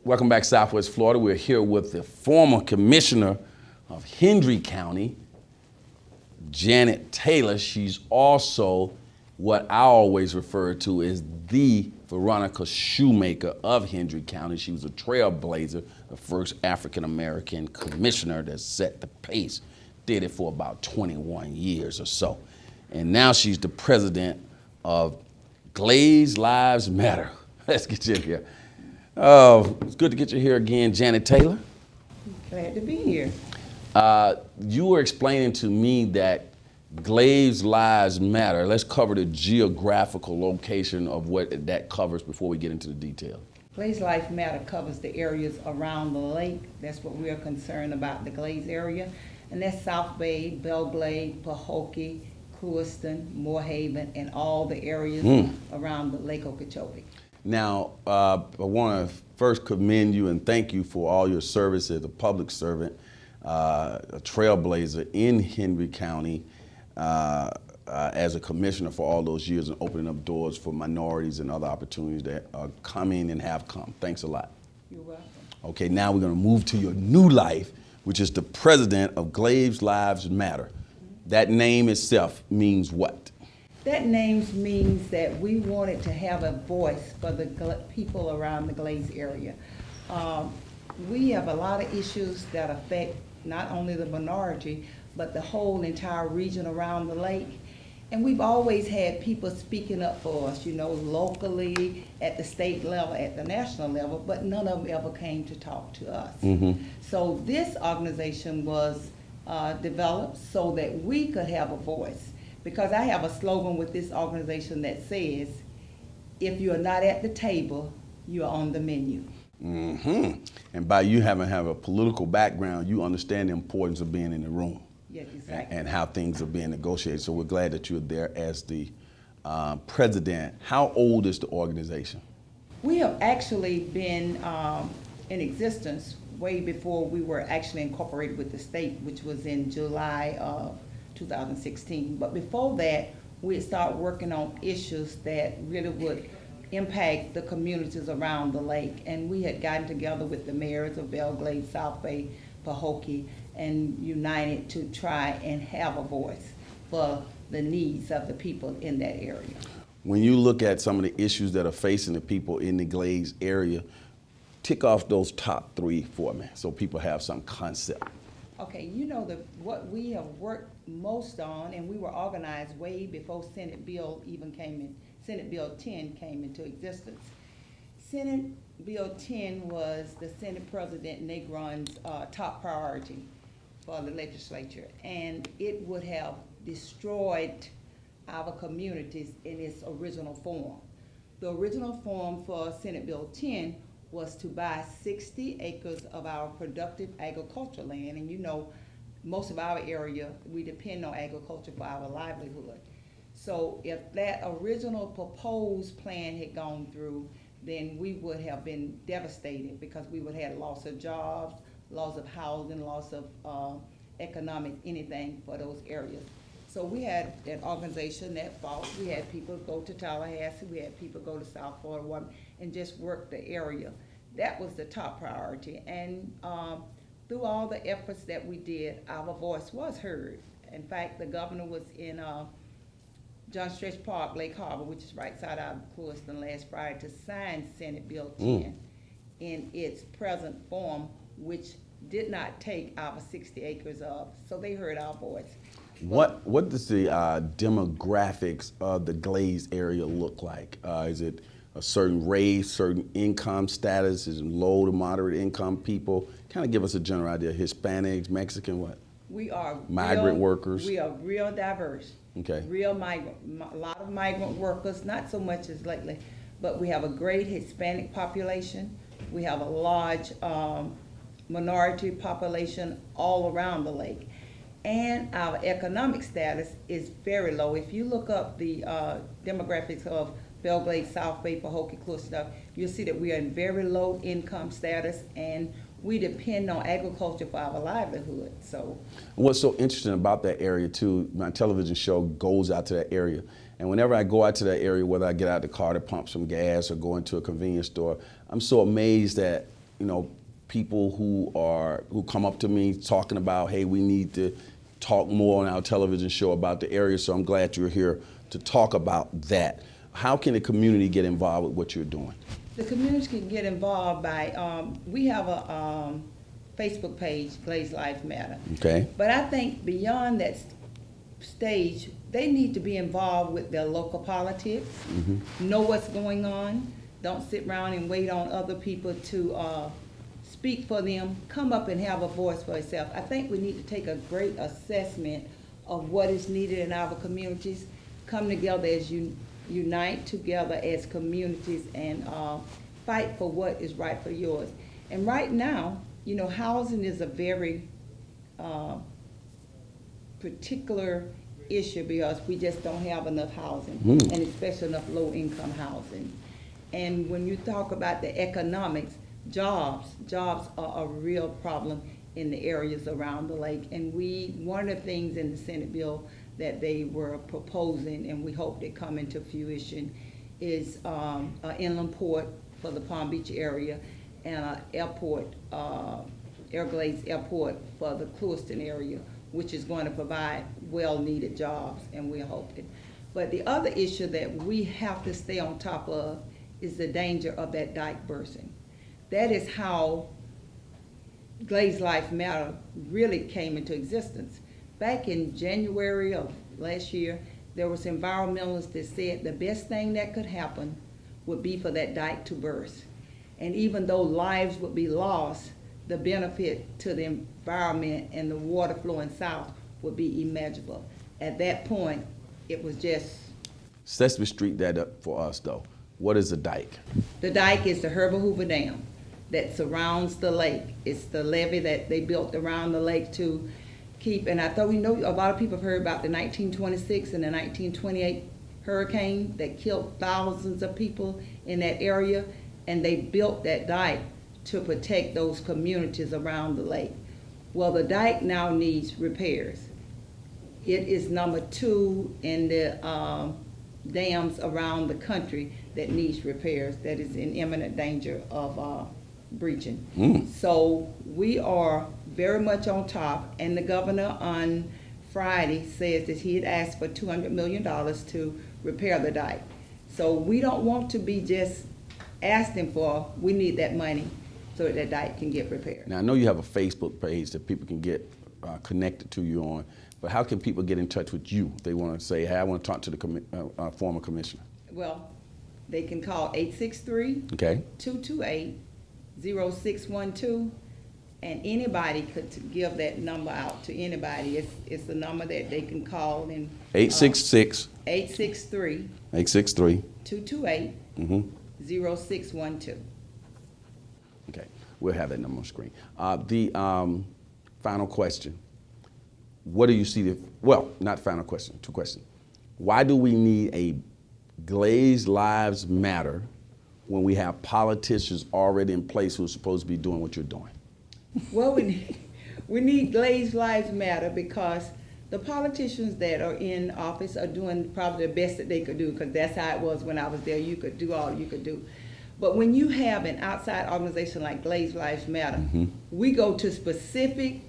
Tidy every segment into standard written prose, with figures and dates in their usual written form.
Welcome back, Southwest Florida. We're here with the former commissioner of Hendry County, Janet Taylor. She's also what I always refer to as the Veronica Shoemaker of Hendry County. She was a trailblazer, the first African-American commissioner that set the pace. Did it for about 21 years or so. And now she's the president of Glades Lives Matter. Let's get you in here. Oh, it's good to get you here again, Janet Taylor. Glad to be here. You were explaining to me that Glades Lives Matter. Let's cover the geographical location of what that covers before we get into the detail. Glades Life Matter covers the areas around the lake. That's what we are concerned about, the Glades area. And that's South Bay, Belle Glade, Pahokee, Clewiston, Moorhaven, and all the areas around the Lake Okeechobee. Now, I want to first commend you and thank you for all your service as a public servant, a trailblazer in Hendry County, as a commissioner for all those years and opening up doors for minorities and other opportunities that are coming and have come. Thanks a lot. You're welcome. Okay, now we're going to move to your new life, which is the president of Glades Lives Matter. That name itself means what? That name means that we wanted to have a voice for the people around the Glades area. We have a lot of issues that affect not only the minority, but the whole entire region around the lake. And we've always had people speaking up for us, you know, locally, at the state level, at the national level, but none of them ever came to talk to us. So this organization was developed so that we could have a voice. Because I have a slogan with this organization that says, if you're not at the table, you're on the menu. And by you having a political background, you understand the importance of being in the room. Yes, exactly. And how things are being negotiated. So we're glad that you're there as the president. How old is the organization? We have actually been in existence way before we were actually incorporated with the state, which was in July of 2016. But before that, we had started working on issues that really would impact the communities around the lake. And we had gotten together with the mayors of Belle Glade, South Bay, Pahokee, and united to try and have a voice for the needs of the people in that area. When you look at some of the issues that are facing the people in the Glades area, tick off those top three for me so people have some concept. Okay, you know what we have worked most on, and we were organized way before Senate Bill even came in. Senate Bill 10 came into existence. Senate Bill 10 was the Senate President Negron's top priority for the legislature, and it would have destroyed our communities in its original form. The original form for Senate Bill 10 was to buy 60 acres of our productive agricultural land. And you know, most of our area, we depend on agriculture for our livelihood. So if that original proposed plan had gone through, then we would have been devastated because we would have had loss of jobs, loss of housing, loss of economic anything for those areas. So we had an organization that fought. We had people go to Tallahassee, we had people go to South Florida and just work the area. That was the top priority. And through all the efforts that we did, our voice was heard. In fact, the governor was in John Stretch Park, Lake Harbor, which is right side out of Clewiston, last Friday to sign Senate Bill 10 in its present form, which did not take our 60 acres of. So they heard our voice. What does the demographics of the Glades area look like? Is it a certain race, certain income status? Is it low to moderate income people? Kind of give us a general idea. Hispanics, Mexican, what? We are migrant workers. We are real diverse. Okay. Real migrant, a lot of migrant workers, not so much as lately, but we have a great Hispanic population. We have a large minority population all around the lake. And our economic status is very low. If you look up the demographics of Belle Glade, South Bay, Pahokee, Clewiston, you'll see that we are in very low income status, and we depend on agriculture for our livelihood. So, what's so interesting about that area too, my television show goes out to that area. And whenever I go out to that area, whether I get out the car to pump some gas or go into a convenience store, I'm so amazed at people who come up to me talking about, hey, we need to talk more on our television show about the area. So I'm glad you're here to talk about that. How can the community get involved with what you're doing? The community can get involved by, we have a Facebook page, Glazed Lives Matter. Okay. But I think beyond that stage, they need to be involved with their local politics, know what's going on. Don't sit around and wait on other people to speak for them. Come up and have a voice for yourself. I think we need to take a great assessment of what is needed in our communities, come together as unite together as communities and fight for what is right for yours. And right now, housing is a very particular issue because we just don't have enough housing, and especially enough low-income housing. And when you talk about the economics, jobs are a real problem in the areas around the lake. And one of the things in the Senate bill that they were proposing, and we hope they come into fruition, is an inland port for the Palm Beach area and an airport, Everglades Airport for the Clewiston area, which is going to provide well-needed jobs, and we're hoping. But the other issue that we have to stay on top of is the danger of that dike bursting. That is how Glazed Lives Matter really came into existence. Back in January of last year, there was environmentalists that said the best thing that could happen would be for that dike to burst. And even though lives would be lost, the benefit to the environment and the water flowing south would be immeasurable. At that point, it was just... Sesame Street that up for us, though. What is a dike? The dike is the Herbert Hoover Dam that surrounds the lake. It's the levee that they built around the lake to keep, and I thought a lot of people have heard about the 1926 and the 1928 hurricane that killed thousands of people in that area, and they built that dike to protect those communities around the lake. Well, the dike now needs repairs. It is number 2 in the dams around the country that needs repairs, that is in imminent danger of breaching. So we are very much on top, and the governor on Friday says that he had asked for $200 million to repair the dike. So we don't want to be just asking for, we need that money so that that dike can get repaired. Now, I know you have a Facebook page that people can get connected to you on, but how can people get in touch with you if they want to say, hey, I want to talk to the former commissioner? Well, they can call 863-228-0612, and anybody could give that number out to anybody. It's the number that they can call. And 863 228 0612. Okay, we'll have that number on screen. The final question. What do you see well, not final question, 2 questions. Why do we need a Glazed Lives Matter when we have politicians already in place who are supposed to be doing what you're doing? Well, we need Glazed Lives Matter because the politicians that are in office are doing probably the best that they could do, because that's how it was when I was there. You could do all you could do. But when you have an outside organization like Glazed Lives Matter, we go to specific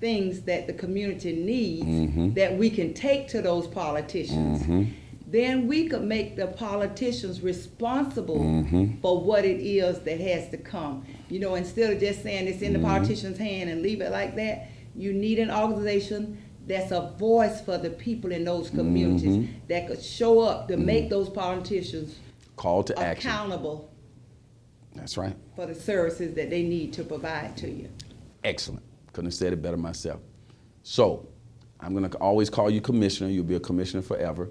things that the community needs that we can take to those politicians. Then we could make the politicians responsible for what it is that has to come. Instead of just saying it's in the politician's hand and leave it like that, you need an organization that's a voice for the people in those communities that could show up to make those politicians call to action, accountable. That's right. For the services that they need to provide to you. Excellent. Couldn't have said it better myself. So, I'm going to always call you commissioner. You'll be a commissioner forever.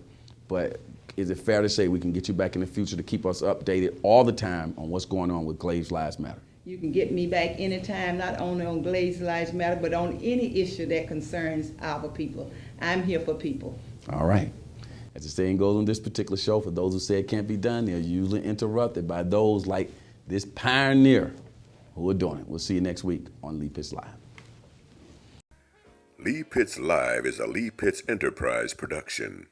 But is it fair to say we can get you back in the future to keep us updated all the time on what's going on with Glazed Lives Matter? You can get me back anytime, not only on Glazed Lives Matter, but on any issue that concerns our people. I'm here for people. All right. As the saying goes on this particular show, for those who say it can't be done, they're usually interrupted by those like this pioneer who are doing it. We'll see you next week on Lee Pitts Live. Lee Pitts Live is a Lee Pitts Enterprise production.